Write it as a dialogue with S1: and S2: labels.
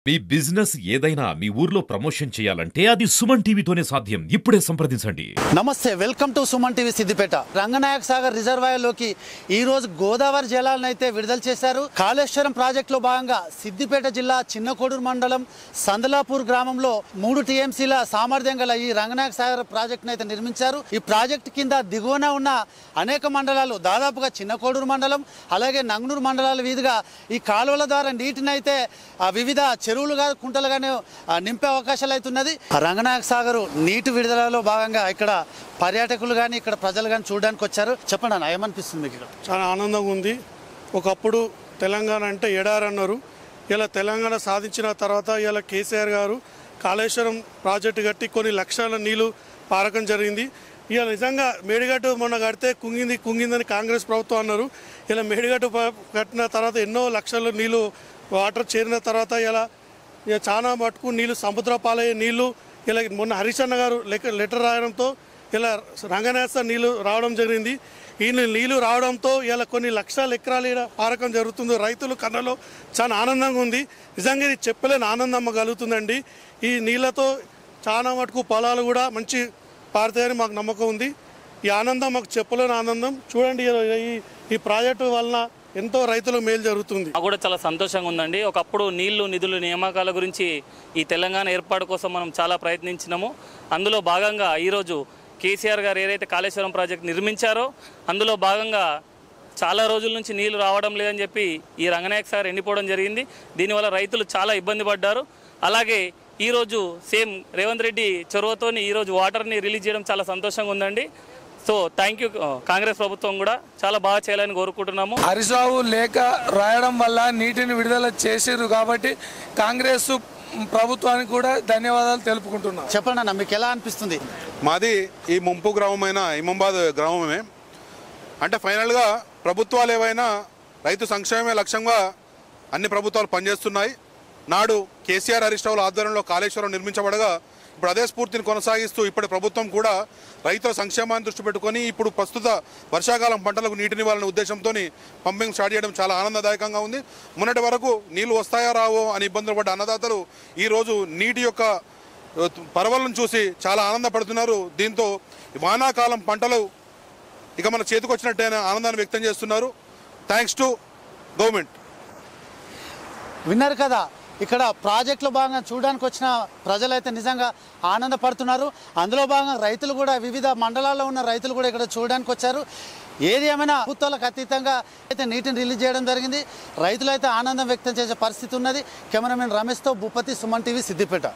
S1: మీ business ఏదైనా మీ ఊర్లో promotion చేయాలంటే అది సుమన్ టీవీతోనే సాధ్యం. ఇప్పుడే సంప్రదించండి.
S2: నమస్తే, welcome to Suman TV Siddipet. Ranganayaka Sagar రిజర్వాయర్లోకి ఈ రోజు గోదావరి జలాలను అయితే విడుదల చేశారు. కాళేశ్వరం ప్రాజెక్టులో భాగంగా సిద్దిపేట జిల్లా చిన్నకోడూరు మండలం సందలాపూర్ గ్రామంలో 3 టీఎంసీల సామర్థ్యం గల ఈ రంగనాయక సాగర్ ప్రాజెక్టును అయితే నిర్మించారు. ఈ ప్రాజెక్టు కింద దిగువన ఉన్న అనేక మండలాలు, దాదాపుగా చిన్నకోడూరు మండలం అలాగే నంగనూరు మండలాల వీధిగా ఈ కాలువల ద్వారా నీటిని అయితే వివిధ చెరువులుగా కుంటలుగానే నింపే అవకాశాలు అవుతున్నది. రంగనాయక సాగర్ నీటి విడుదలలో భాగంగా ఇక్కడ పర్యాటకులు కానీ ఇక్కడ ప్రజలు కానీ చూడడానికి వచ్చారు. చెప్పండి అన్న, ఏమనిపిస్తుంది మీకు? ఇక్కడ
S3: చాలా ఆనందంగా ఉంది. ఒకప్పుడు తెలంగాణ అంటే ఎడారి అన్నారు. ఇలా తెలంగాణ సాధించిన తర్వాత ఇలా కేసీఆర్ గారు కాళేశ్వరం ప్రాజెక్టు కట్టి కొన్ని లక్షల నీళ్లు పారకం జరిగింది. ఇలా నిజంగా మేడిగట్టు మొన్న కడితే కుంగిందని కాంగ్రెస్ ప్రభుత్వం అన్నారు. ఇలా మేడిగట్టు కట్టిన తర్వాత ఎన్నో లక్షల నీళ్లు వాటర్ చేరిన తర్వాత ఇలా చాలా మటుకు నీళ్లు సముద్ర పాలయ్యే నీళ్లు ఇలా మొన్న హరీష్ అన్న గారు లెటర్ రాయడంతో ఇలా రంగనాథ నీళ్లు రావడం జరిగింది. ఈ నీళ్లు రావడంతో ఇలా కొన్ని లక్షల ఎకరాల పారకం జరుగుతుంది. రైతులు కన్నలో చాలా ఆనందంగా ఉంది. నిజంగా ఇది చెప్పలేని ఆనందం కలుగుతుందండి. ఈ నీళ్లతో చాలా మటుకు పొలాలు కూడా మంచి పారుతాయని మాకు నమ్మకం ఉంది. ఈ ఆనందం మాకు చెప్పలేని ఆనందం. చూడండి, ఈ ప్రాజెక్టు వలన ఎంతో రైతులకు మేలు జరుగుతుంది.
S4: నాకు కూడా చాలా సంతోషంగా ఉందండి. ఒకప్పుడు నీళ్లు నిధులు నియామకాల గురించి ఈ తెలంగాణ ఏర్పాటు కోసం మనం చాలా ప్రయత్నించినాము. అందులో భాగంగా ఈరోజు కేసీఆర్ గారు ఏదైతే కాళేశ్వరం ప్రాజెక్ట్ నిర్మించారో అందులో భాగంగా చాలా రోజుల నుంచి నీళ్లు రావడం లేదని చెప్పి ఈ రంగనాయక సాగర్ ఎండిపోవడం జరిగింది. దీనివల్ల రైతులు చాలా ఇబ్బంది పడ్డారు. అలాగే ఈరోజు సేమ్ రేవంత్ రెడ్డి చొరవతోని ఈరోజు వాటర్ని రిలీజ్ చేయడం చాలా సంతోషంగా ఉందండి. So thank you. కాంగ్రెస్ ప్రభుత్వం కూడా చాలా బాగా చేయాలని కోరుకుంటున్నాము.
S5: హరీష్ రావు లేఖ రాయడం వల్ల నీటిని విడుదల చేసిరు కాబట్టి కాంగ్రెస్ ప్రభుత్వానికి కూడా ధన్యవాదాలు తెలుపుకుంటున్నాం.
S2: చెప్పండి అన్న, మీకు ఎలా అనిపిస్తుంది?
S6: మాది ఈ ముంపు గ్రామమైన ఇమాంబాద్ గ్రామమే. అంటే ఫైనల్గా ప్రభుత్వాలు ఏవైనా రైతు సంక్షేమమే లక్ష్యంగా అన్ని ప్రభుత్వాలు పనిచేస్తున్నాయి. నాడు కేసీఆర్ హరీష్ రావుల ఆధ్వర్యంలో కాళేశ్వరం నిర్మించబడగా ఇప్పుడు అదే స్ఫూర్తిని కొనసాగిస్తూ ఇప్పటి ప్రభుత్వం కూడా రైతుల సంక్షేమాన్ని దృష్టి పెట్టుకొని ఇప్పుడు ప్రస్తుత వర్షాకాలం పంటలకు నీటినివ్వాలనే ఉద్దేశంతో పంపింగ్ స్టార్ట్ చేయడం చాలా ఆనందదాయకంగా ఉంది. మొన్నటి వరకు నీళ్లు వస్తాయో రావో అని ఇబ్బందులు పడ్డ అన్నదాతలు ఈరోజు నీటి యొక్క పరవలను చూసి చాలా ఆనందపడుతున్నారు. దీంతో వానాకాలం పంటలు ఇక మన చేతికి వచ్చినట్టే ఆనందాన్ని వ్యక్తం చేస్తున్నారు. Thanks to government.
S2: విన్నారు కదా, ఇక్కడ ప్రాజెక్టులో భాగంగా చూడడానికి వచ్చిన ప్రజలైతే నిజంగా ఆనందపడుతున్నారు. అందులో భాగంగా రైతులు కూడా, వివిధ మండలాల్లో ఉన్న రైతులు కూడా ఇక్కడ చూడడానికి వచ్చారు. ఏది ఏమైనా ప్రభుత్వాలకు అతీతంగా అయితే నీటిని రిలీజ్ చేయడం జరిగింది. రైతులు అయితే ఆనందం వ్యక్తం చేసే పరిస్థితి ఉన్నది. కెమెరామెన్ రమేష్తో భూపతి, సుమన్ టీవీ, సిద్దిపేట.